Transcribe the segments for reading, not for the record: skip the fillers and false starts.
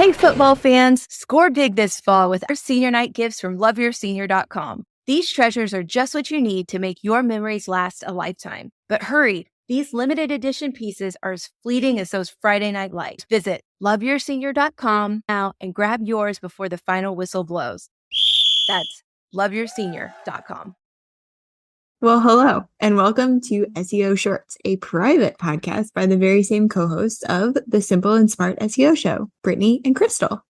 Hey, football fans, score big this fall with our senior night gifts from LoveYourSenior.com. These treasures are just what you need to make your memories last a lifetime. But hurry, these limited edition pieces are as fleeting as those Friday night lights. Visit LoveYourSenior.com now and grab yours before the final whistle blows. That's LoveYourSenior.com. Well, hello, and welcome to SEO Shorts, a private podcast by the very same co-hosts of the Simple and Smart SEO Show, Brittany and Crystal.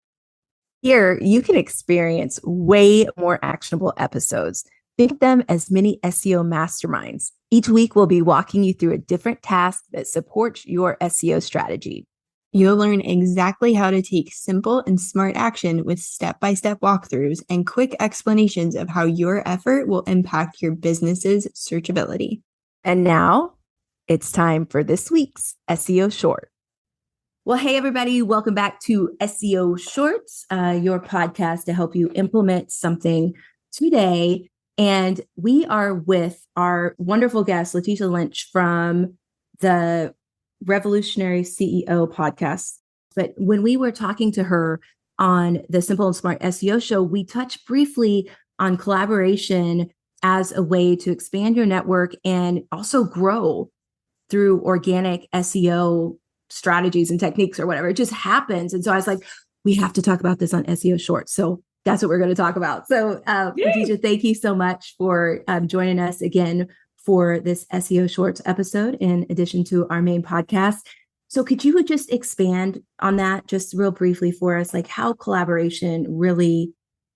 Here, you can experience way more actionable episodes. Think of them as mini SEO masterminds. Each week, we'll be walking you through a different task that supports your SEO strategy. You'll learn exactly how to take simple and smart action with step-by-step walkthroughs and quick explanations of how your effort will impact your business's searchability. And now, it's time for this week's SEO Short. Well, hey, everybody. Welcome back to SEO Shorts, your podcast to help you implement something today. And we are with our wonderful guest, LATESHA Lynch from the Revolutionary CEO podcast. But when we were talking to her on the Simple and Smart SEO Show, we touched briefly on collaboration as a way to expand your network and also grow through organic SEO strategies and techniques or whatever. It just happens. And so I was like, we have to talk about this on SEO Shorts. So that's what we're going to talk about. So LATESHA, thank you so much for joining us again for this SEO Shorts episode, in addition to our main podcast. So could you just expand on that just real briefly for us, like how collaboration really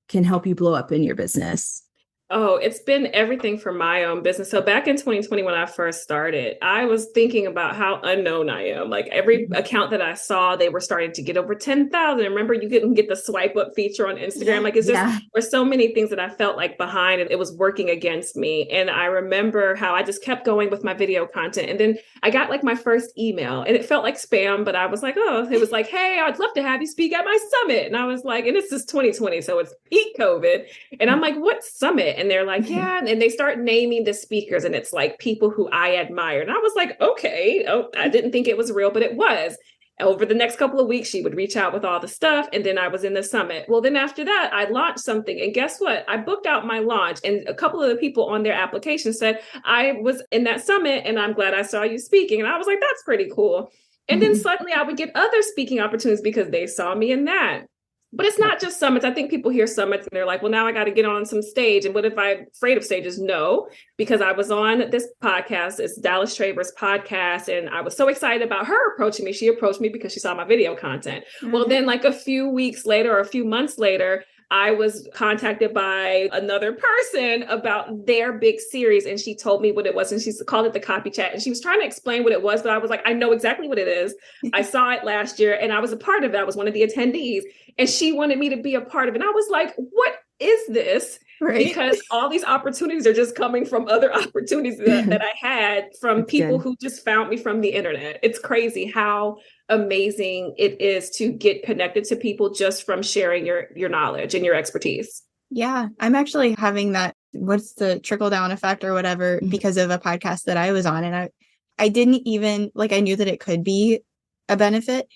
can help you blow up in your business? Oh, it's been everything for my own business. So back in 2020, when I first started, I was thinking about how unknown I am. Like every account that I saw, they were starting to get over 10,000. Remember, you couldn't get the swipe up feature on Instagram. Like it's just, there's so many things that I felt like behind and it was working against me. And I remember how I just kept going with my video content. And then I got like my first email and it felt like spam, but I was like, oh, it was like, hey, I'd love to have you speak at my summit. And I was like, and this is 2020, so it's peak COVID. And I'm like, what summit? And they're like, yeah. And they start naming the speakers and it's like people who I admire. And I was like, okay. Oh, I didn't think it was real, but it was. Over the next couple of weeks, she would reach out with all the stuff. And then I was in the summit. Well, then after that, I launched something. And guess what? I booked out my launch. And a couple of the people on their application said, I was in that summit and I'm glad I saw you speaking. And I was like, that's pretty cool. And then suddenly I would get other speaking opportunities because they saw me in that. But it's not just summits. I think people hear summits and they're like, well, now I got to get on some stage. And what if I'm afraid of stages? No, because I was on this podcast. It's Dallas Traver's podcast. And I was so excited about her approaching me. She approached me because she saw my video content. Mm-hmm. Well, then like a few weeks later or a few months later, I was contacted by another person about their big series. And she told me what it was. And she called it the Copy Chat. And she was trying to explain what it was. But I was like, I know exactly what it is. I saw it last year and I was a part of it. I was one of the attendees. And she wanted me to be a part of it. And I was like, what is this? Right. Because all these opportunities are just coming from other opportunities that I had from people who just found me from the internet. It's crazy how amazing it is to get connected to people just from sharing your knowledge and your expertise. Yeah, I'm actually having that, what's the trickle down effect or whatever, because of a podcast that I was on. And I didn't even, like, I knew that it could be a benefit,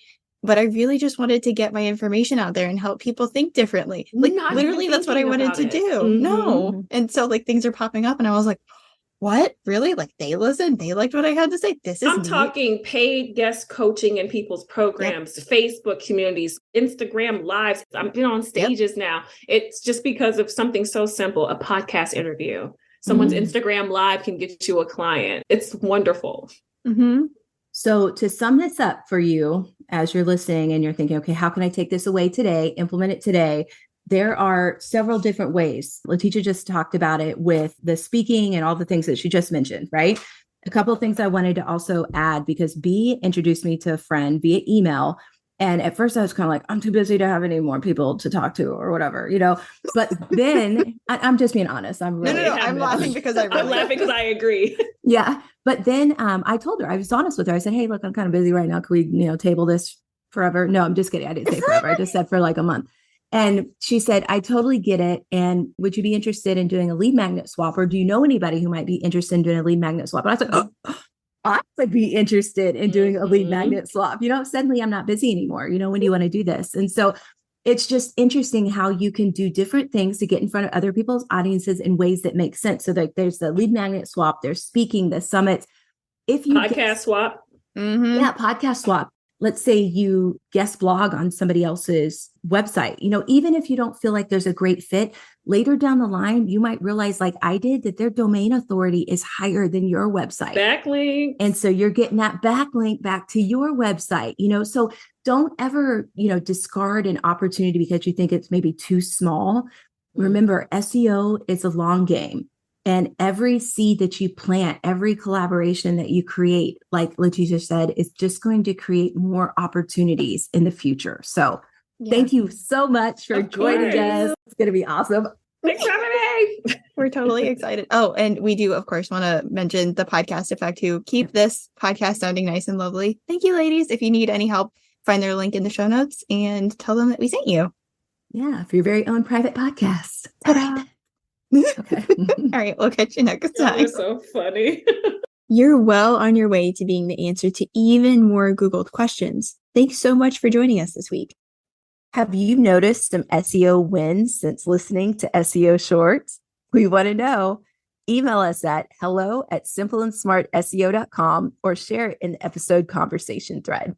but I really just wanted to get my information out there and help people think differently. Like literally that's what I wanted to do. Mm-hmm. No. And so like things are popping up and I was like, what? Really? Like they listened? They liked what I had to say? I'm talking paid guest coaching in people's programs, Facebook communities, Instagram lives. I've been on stages now. It's just because of something so simple, a podcast interview. Someone's Instagram live can get you a client. It's wonderful. Mm-hmm. So to sum this up for you, as you're listening and you're thinking, okay, how can I take this away today, implement it today? There are several different ways. LATESHA just talked about it with the speaking and all the things that she just mentioned, right? A couple of things I wanted to also add, because B introduced me to a friend via email. And at first I was kind of like, I'm too busy to have any more people to talk to or whatever, you know, but then I'm just being honest. I'm really, no, I'm laughing because I'm laughing because I agree. Yeah. But then I told her, I was honest with her. I said, hey, look, I'm kind of busy right now. Can we, table this forever? No, I'm just kidding. I didn't say forever. I just said for like a month. And she said, I totally get it. And would you be interested in doing a lead magnet swap? Or do you know anybody who might be interested in doing a lead magnet swap? And I was like, I would be interested in doing a lead Mhm. magnet swap. Suddenly I'm not busy anymore. When do you want to do this? And so it's just interesting how you can do different things to get in front of other people's audiences in ways that make sense. So like there's the lead magnet swap, there's speaking, the summits. If you Podcast swap. yeah, podcast swap. Let's say you guest blog on somebody else's website. Even if you don't feel like there's a great fit, later down the line, you might realize, like I did, that their domain authority is higher than your website. Backlink. And so you're getting that backlink back to your website, so don't ever, discard an opportunity because you think it's maybe too small. Remember, SEO is a long game. And every seed that you plant, every collaboration that you create, like LATESHA said, is just going to create more opportunities in the future. So thank you so much for joining us. It's going to be awesome. Thanks for having me. We're totally excited. Oh, and we do, of course, want to mention the podcast effect to keep this podcast sounding nice and lovely. Thank you, ladies. If you need any help, find their link in the show notes and tell them that we sent you. Yeah, for your very own private podcast. Ta-da. Okay. All right, we'll catch you next time. You're so funny. You're well on your way to being the answer to even more Googled questions. Thanks so much for joining us this week. Have you noticed some SEO wins since listening to SEO Shorts? We want to know. Email us at hello@simpleandsmartseo.com or share it in the episode conversation thread.